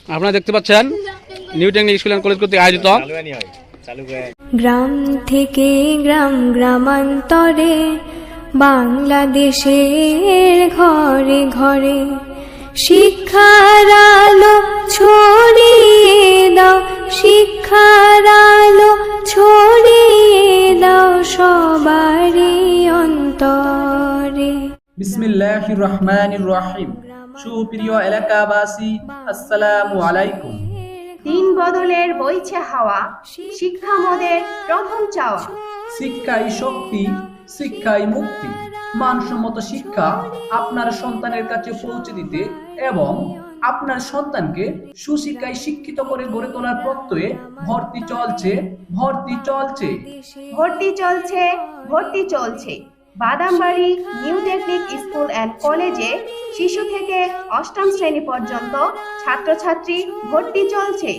আপনারা দেখতে পাচ্ছেন new technique school and college কর্তৃক আয়োজিত গ্রাম থেকে গ্রাম গ্রামান্তরে বাংলাদেশের ঘরে ঘরে শিক্ষার আলো ছড়িয়ে দাও, শিক্ষার আলো ছড়িয়ে দাও সবারই অন্তরে। বিসমিল্লাহির রহমানির রহিম। সুপ্রিয় এলাকাবাসী, আসসালামু আলাইকুম। দিন বদলের বইছে হাওয়া, শিক্ষা মোদের প্রথম চাওয়া। শিক্ষাই শক্তি, শিক্ষাই মুক্তি। মানসম্মত শিক্ষা আপনার সন্তানের কাছে পৌঁছে দিতে এবং আপনার সন্তানকে সুশিক্ষায় শিক্ষিত করে গড়ে তোলার প্রত্যয়ে ভর্তি চলছে। ভর্তি চলছে Badambari new technique school and কলেজে শিশু থেকে অষ্টম শ্রেণী পর্যন্ত ছাত্রছাত্রী ভর্তি চলছে।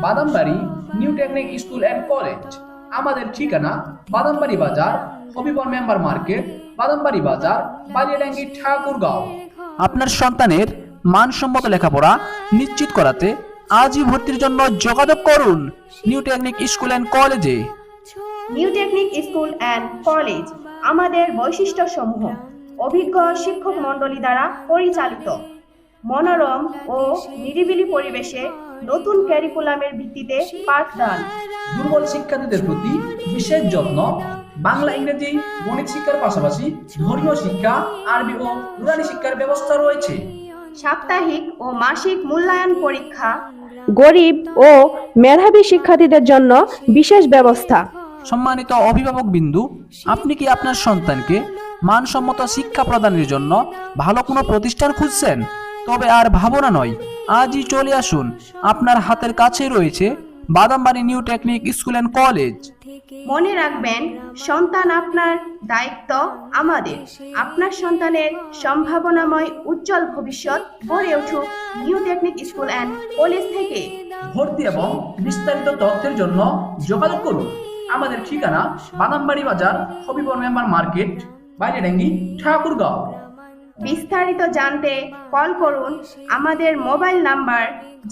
Badambari new technique school and college, আমাদের ঠিকানা বাদামবাড়ি বাজার, হবিবর মেম্বার মার্কেট, বাদামবাড়ি বাজার, বালিয়াডাঙ্গি, ঠাকুরগাঁও। আপনার সন্তানের মানসম্মত লেখাপড়া নিশ্চিত করাতে আজই ভর্তির জন্য যোগাযোগ করুন নিউ টেকনিক স্কুল অ্যান্ড কলেজে। New technique school and college আমাদের বৈশিষ্ট্য সমূহ: অভিজ্ঞ শিক্ষক মণ্ডলী দ্বারা পরিচালিত, মনোরম ও নিরিবিলি পরিবেশে নতুন ক্যারিকুলামের ভিত্তিতে পাঠদান, দুর্বল শিক্ষার্থীদের প্রতি বিশেষ যত্ন, বাংলা ইংরেজি গণিত শিক্ষার পাশাপাশি ধর্মীয় শিক্ষা, আরবি ও নুরানি শিক্ষার ব্যবস্থা রয়েছে, সাপ্তাহিক ও মাসিক মূল্যায়ন পরীক্ষা, গরিব ও মেধাবী শিক্ষার্থীদের জন্য বিশেষ ব্যবস্থা। সম্মানিত অভিভাবক বিন্দু, আপনি কি আপনার সন্তানকে মানসম্মত শিক্ষা প্রদানের জন্য ভালো কোনো প্রতিষ্ঠান খুঁজছেন? তবে আর ভাবনা নয়, আজই চলে আসুন। আপনার হাতের কাছে রয়েছে Badambari new technique school and college. মনে রাখবেন, সন্তান আপনার, দায়িত্ব আমাদের। আপনার সন্তানের সম্ভাবনাময় উজ্জ্বল ভবিষ্যৎ গড়ে উঠুক new technique school and college থেকে। ভর্তি এবং বিস্তারিত তথ্যের জন্য যোগাযোগ করুন। আমাদের ঠিকানা বাদামবাড়ি বাজার, হবিবর মেম্বার মার্কেট, বালিয়াডাঙ্গি, ঠাকুরগাঁও। বিস্তারিত জানতে কল করুন আমাদের মোবাইল নাম্বার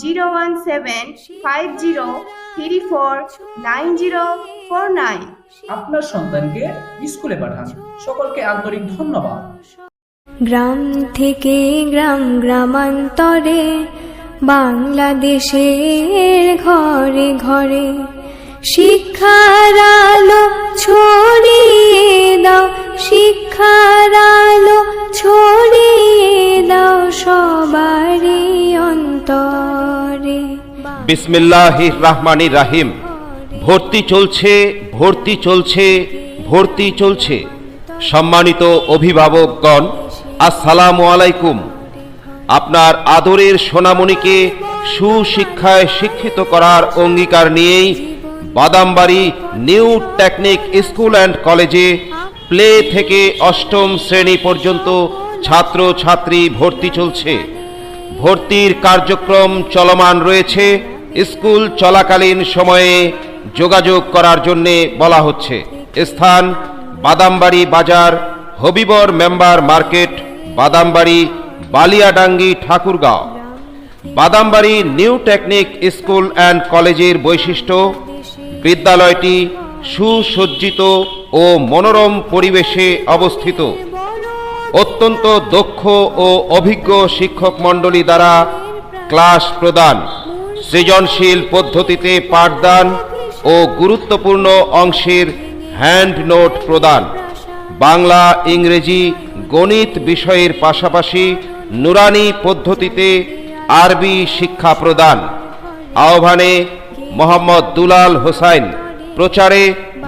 01750349049। আপনার সন্তানকে স্কুলে পাঠান। সকলকে আন্তরিক ধন্যবাদ। গ্রাম থেকে গ্রাম গ্রামান্তরে বাংলাদেশের ঘরে ঘরে শিক্ষার আলো ছড়িয়ে দাও, শিক্ষার আলো ছড়িয়ে দাও সবারই অন্তরে। বিসমিল্লাহির রহমানির রহিম। ভর্তি চলছে। সম্মানিত অভিভাবকগণ, আসসালামু আলাইকুম। আপনার আদরের সোনামণিকে সুশিক্ষায় শিক্ষিত করার অঙ্গীকার নিয়েই Badambari new technique school and কলেজে প্লে থেকে অষ্টম শ্রেণী পর্যন্ত ছাত্রছাত্রী ভর্তি চলছে। ভর্তির কার্যক্রম চলমান রয়েছে। স্কুল চলাকালীন সময়ে যোগাযোগ করার জন্য বলা হচ্ছে। স্থান: বাদামবাড়ি বাজার, Habibur member market, Badambari, Baliadangi, Thakurgaon. Badambari new technique school and কলেজের বৈশিষ্ট্য: বিদ্যালয়টি সুসজ্জিত ও মনোরম পরিবেশে অবস্থিত। অত্যন্ত দক্ষ ও অভিজ্ঞ শিক্ষক মণ্ডলী দ্বারা ক্লাস প্রদান, সৃজনশীল পদ্ধতিতে পাঠদান ও গুরুত্বপূর্ণ অংশের হ্যান্ড নোট প্রদান। বাংলা, ইংরেজি, গণিত বিষয়ের পাশাপাশি নুরানি পদ্ধতিতে আরবি শিক্ষা প্রদান। আহ্বানে মোহাম্মদ দুলাল হোসাইন, প্রচারে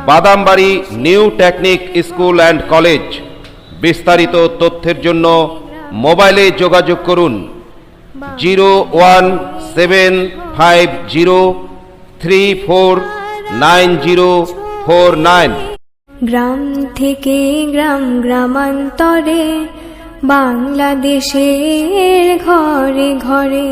Badambari new technique school and college. বিস্তারিত তথ্যের জন্য মোবাইলে যোগাযোগ করুন 01750349049। গ্রাম থেকে গ্রাম গ্রামান্তরে বাংলাদেশের ঘরে ঘরে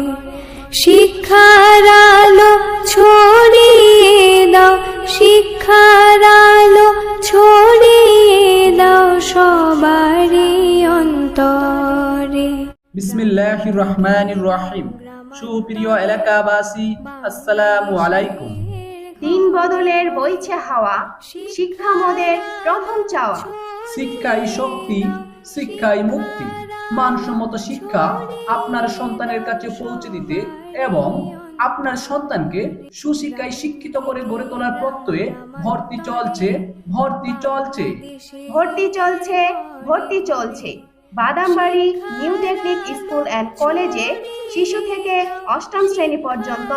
শিক্ষার আলো ছড়িয়ে দাও, শিক্ষার আলো ছড়িয়ে দাও সবারই অন্তরে। বিসমিল্লাহির রহমানির রহিম। সুপ্রিয় এলাকাবাসী, আসসালামু আলাইকুম। দিন বদলের বইছে হাওয়া, শিক্ষা মোদের প্রথম চাওয়া। শিক্ষাই শক্তি, শিক্ষাই মুক্তি। মানসম্মত শিক্ষা আপনার সন্তানের কাছে পৌঁছে দিতে এবং আপনার সন্তানকে সুশিক্ষায় শিক্ষিত করে গড়ে তোলার প্রত্যয়ে ভর্তি চলছে। ভর্তি চলছে Badambari new technique school and কলেজে শিশু থেকে অষ্টম শ্রেণী পর্যন্ত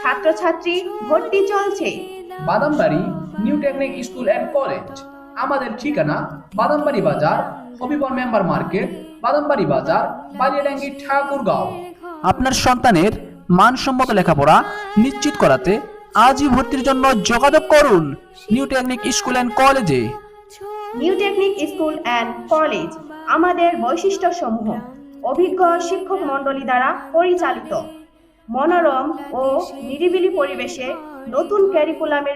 ছাত্রছাত্রী ভর্তি চলছে। Badambari new technique school and college. আমাদের ঠিকানা বাদামবাড়ি বাজার, হবিবর মেম্বার মার্কেট, বাদামবাড়ি বাজার, বালিয়াডাঙ্গি, ঠাকুরগাঁও। আপনার সন্তানের মানসম্মত লেখাপড়া নিশ্চিত করাতে আজই ভর্তির জন্য যোগাযোগ করুন নিউ টেকনিক স্কুল অ্যান্ড কলেজে। New technique school and college আমাদের বৈশিষ্ট্য সমূহ: অভিজ্ঞ শিক্ষক মণ্ডলী দ্বারা পরিচালিত, মনোরম ও নিরিবিলি পরিবেশে নতুন ক্যারিকুলামের